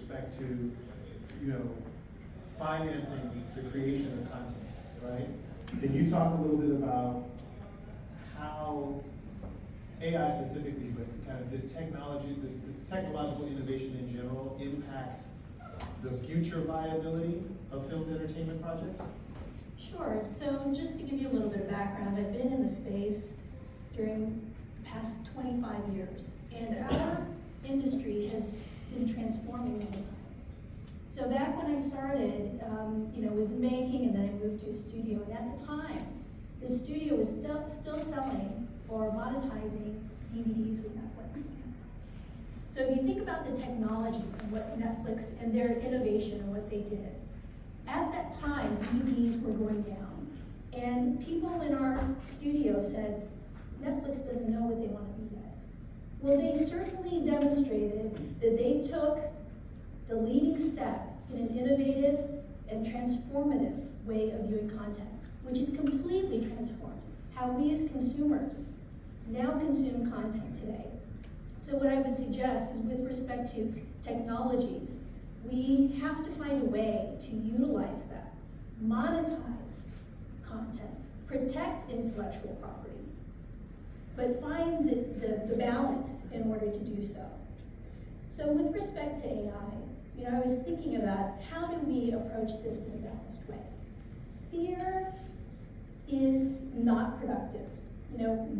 respect to, you know, financing the creation of content, right? Can you talk a little bit about how AI specifically, but kind of this technology, this technological innovation in general impacts the future viability of filmed entertainment projects? Sure, so just to give you a little bit of background, I've been in the space during the past 25 years, and our industry has been transforming over time. So back when I started, was in banking, and then I moved to a studio, and at the time, the studio was still selling or monetizing DVDs with Netflix. So if you think about the technology and what Netflix and their innovation and what they did, at that time, DVDs were going down, and people in our studio said, Netflix doesn't know what they want to be yet. Well, they certainly demonstrated that they took the leading step in an innovative and transformative way of viewing content, which is completely transformed how we as consumers now consume content today. So what I would suggest is, with respect to technologies, we have to find a way to utilize that, monetize content, protect intellectual property, but find the balance in order to do so. So with respect to AI, I was thinking about how do we approach this in a balanced way. Fear is not productive.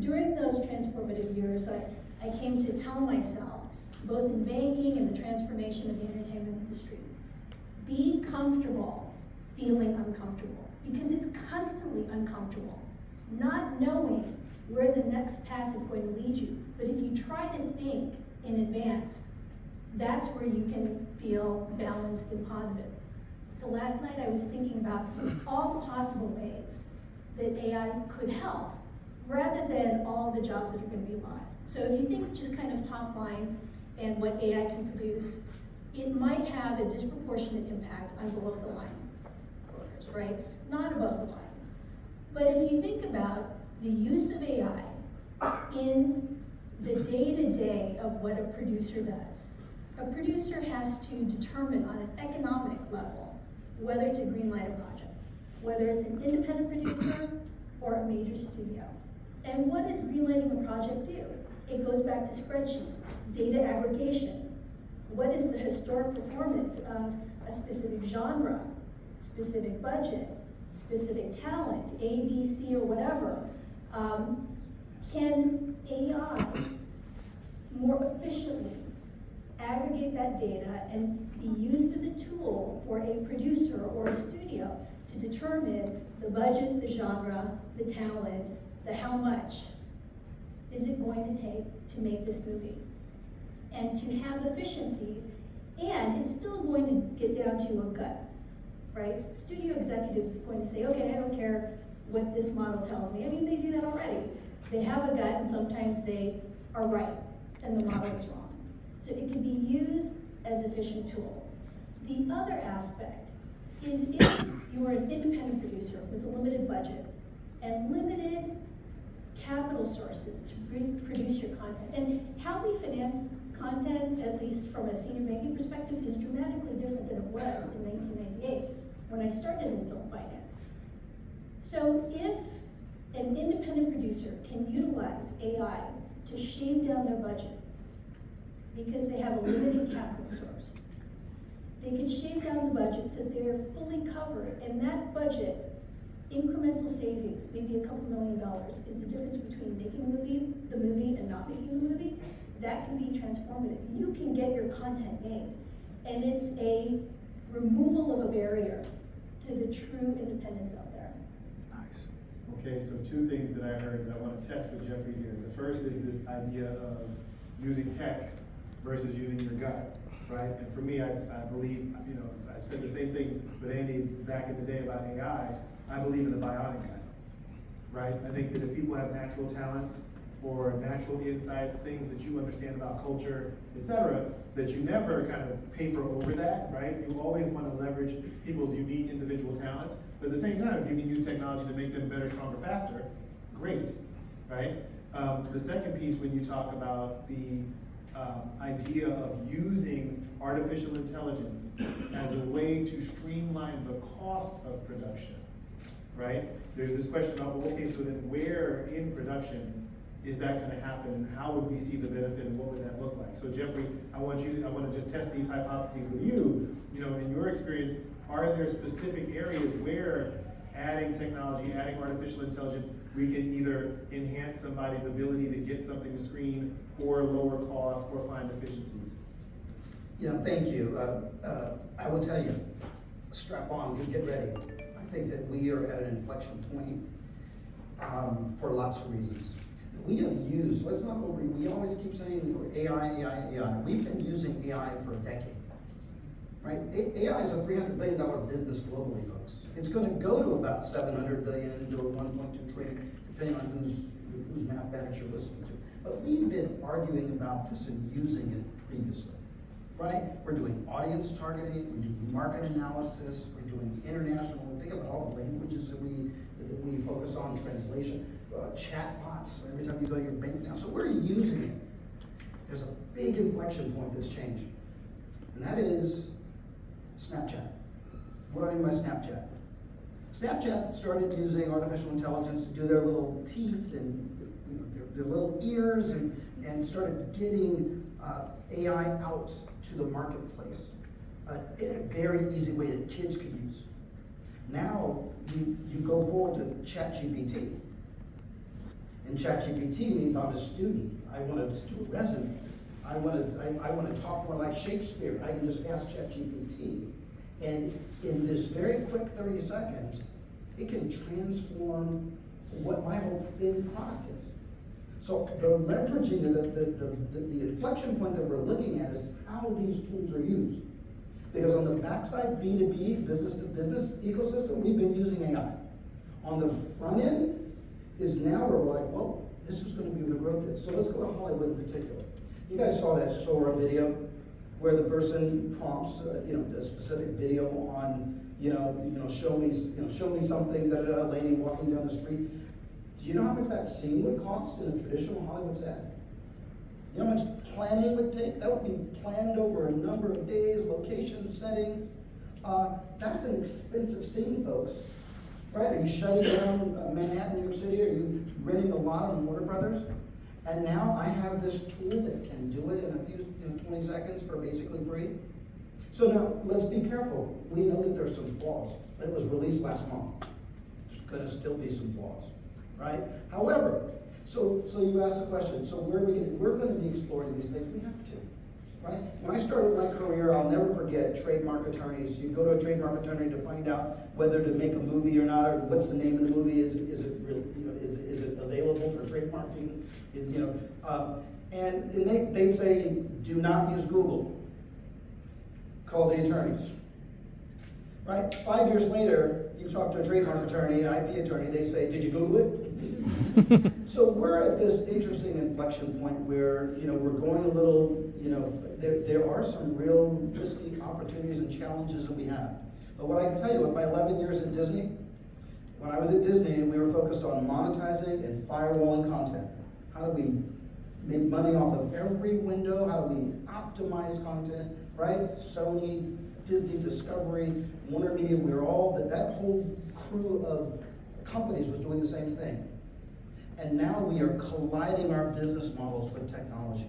During those transformative years, I came to tell myself, both in banking and the transformation of the entertainment industry, be comfortable feeling uncomfortable, because it's constantly uncomfortable, not knowing where the next path is going to lead you. But if you try to think in advance, that's where you can feel balanced and positive. So last night I was thinking about all the possible ways that AI could help, rather than all the jobs that are going to be lost. So if you think just kind of top line and what AI can produce, it might have a disproportionate impact on below the line workers, right? Not above the line. But if you think about the use of AI in the day-to-day of what a producer does, a producer has to determine on an economic level whether to greenlight a project, whether it's an independent producer or a major studio. And what does greenlighting a project do? It goes back to spreadsheets, data aggregation. What is the historic performance of a specific genre, specific budget, specific talent, A, B, C, or whatever? Can AI more efficiently aggregate that data and be used as a tool for a producer or a studio to determine the budget, the genre, the talent, the how much is it going to take to make this movie? And to have efficiencies, and it's still going to get down to a gut, right? Studio executives are going to say, okay, I don't care what this model tells me. I mean, they do that already. They have a gut, and sometimes they are right, and the model is wrong. So it can be used as an efficient tool. The other aspect is, if you are an independent producer with a limited budget and limited capital sources to produce your content, and how we finance content, at least from a senior banking perspective, is dramatically different than it was in 1998 when I started in film finance. So if an independent producer can utilize AI to shave down their budget because they have a limited capital source, they can shave down the budget so they're fully covered, and that budget, incremental savings, maybe a couple $1 million, is the difference between making the movie and not making the movie. That can be transformative. You can get your content made, and it's a removal of a barrier to the true independence out there. Nice. Okay, so two things that I heard that I want to test with Jeffrey here. The first is this idea of using tech versus using your gut, right? And for me, I believe, I said the same thing with Andy back in the day about AI. I believe in the bionic gut, right? I think that if people have natural talents or natural insights, things that you understand about culture, etc., that you never kind of paper over that, right? You always want to leverage people's unique individual talents, but at the same time, if you can use technology to make them better, stronger, faster, great, right? The second piece, when you talk about the idea of using artificial intelligence as a way to streamline the cost of production, right? There's this question about, well, okay, so then where in production is that gonna happen, and how would we see the benefit, and what would that look like? So Jeffrey, I want to just test these hypotheses with you. You know, in your experience, are there specific areas where adding technology, adding artificial intelligence, we can either enhance somebody's ability to get something to screen, or lower costs, or find efficiencies? Yeah, thank you. I will tell you, strap on, get ready. I think that we are at an inflection point for lots of reasons. We have used, let's not over, we always keep saying AI. We've been using AI for a decade, right? AI is a $300 billion business globally, folks. It's gonna go to about 700 billion to 1.2 trillion, depending on whose mathematics you're listening to. But we've been arguing about this and using it previously, right? We're doing audience targeting, we're doing market analysis, we're doing international, think about all the languages that we focus on, translation, chatbots, every time you go to your bank now. So we're using it. There's a big inflection point that's changed, and that is Snapchat. What do I mean by Snapchat? Snapchat started using artificial intelligence to do their little teeth and their little ears and started getting AI out to the marketplace in a very easy way that kids could use. Now you go forward to ChatGPT. And ChatGPT means I'm a student. I want to do a resume. I want to talk more like Shakespeare. I can just ask ChatGPT. And in this very quick 30 seconds, it can transform what my whole end product is. So the leveraging, the inflection point that we're looking at is how these tools are used. Because on the backside, B2B, business to business ecosystem, we've been using AI. On the front end is now where we're like, whoa, this is going to be where the growth is. So let's go to Hollywood in particular. You guys saw that Sora video where the person prompts, a specific video on, show me something that a lady walking down the street. Do you know how much that scene would cost in a traditional Hollywood set? You know how much planning would take? That would be planned over a number of days, location, settings. That's an expensive scene, folks. Right? Are you shutting down Manhattan, New York City? Are you renting the lot on Warner Brothers? And now I have this tool that can do it in a few, 20 seconds for basically free. So now, let's be careful. We know that there's some flaws. It was released last month. There's gonna still be some flaws, right? However, so you asked the question, so we're gonna be exploring these things, we have to, right? When I started my career, I'll never forget trademark attorneys. You go to a trademark attorney to find out whether to make a movie or not, or what's the name of the movie, is it really, is it available for trademarking? And they'd say, do not use Google. Call the attorneys. Right? 5 years later, you talk to a trademark attorney, an IP attorney, they say, did you Google it? So we're at this interesting inflection point where, we're going a little, there are some real risky opportunities and challenges that we have. But what I can tell you, in my 11 years at Disney, when I was at Disney, we were focused on monetizing and firewalling content. How do we make money off of every window? How do we optimize content, right? Sony, Disney, Discovery, Warner Media, we were all, that whole crew of companies was doing the same thing. And now we are colliding our business models with technology.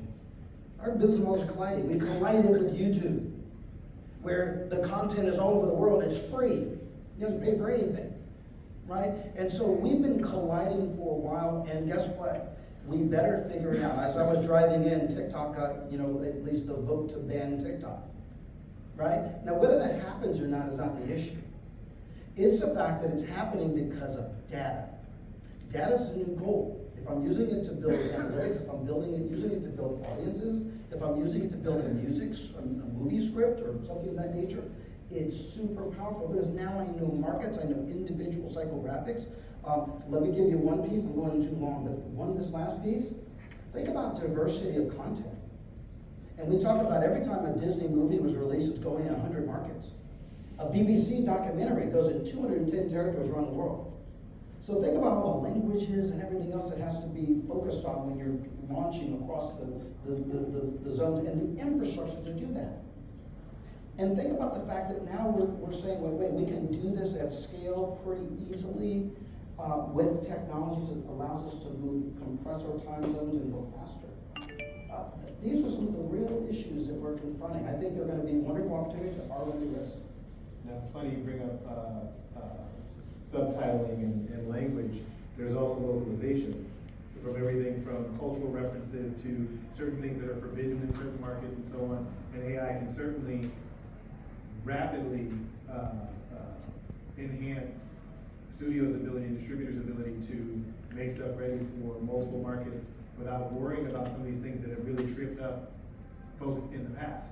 Our business models are colliding. We collided with YouTube, where the content is all over the world and it's free. You don't have to pay for anything, right? And so we've been colliding for a while, and guess what? We better figure it out. As I was driving in, TikTok got, at least the vote to ban TikTok, right? Now, whether that happens or not is not the issue. It's the fact that it's happening because of data. Data is the new gold. If I'm using it to build analytics, if I'm using it to build audiences, if I'm using it to build a movie script or something of that nature, it's super powerful because now I know markets, I know individual psychographics. Let me give you one piece, I'm going too long, but this last piece, think about diversity of content. And we talk about every time a Disney movie was released, it's going in 100 markets. A BBC documentary goes in 210 territories around the world. So think about all the languages and everything else that has to be focused on when you're launching across the zones and the infrastructure to do that. And think about the fact that now we're saying, wait, we can do this at scale pretty easily with technologies that allows us to compress our time zones and go faster. These are some of the real issues that we're confronting. I think they're gonna be wonderful opportunities that are gonna be risks. Now, it's funny you bring up, subtitling and language. There's also localization, from everything from cultural references to certain things that are forbidden in certain markets and so on. And AI can certainly rapidly, enhance studios' ability and distributors' ability to make stuff ready for multiple markets without worrying about some of these things that have really tripped up folks in the past.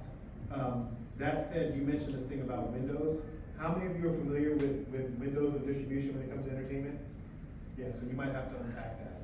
That said, you mentioned this thing about Windows. How many of you are familiar with Windows and distribution when it comes to entertainment? Yeah, so you might have to unpack that.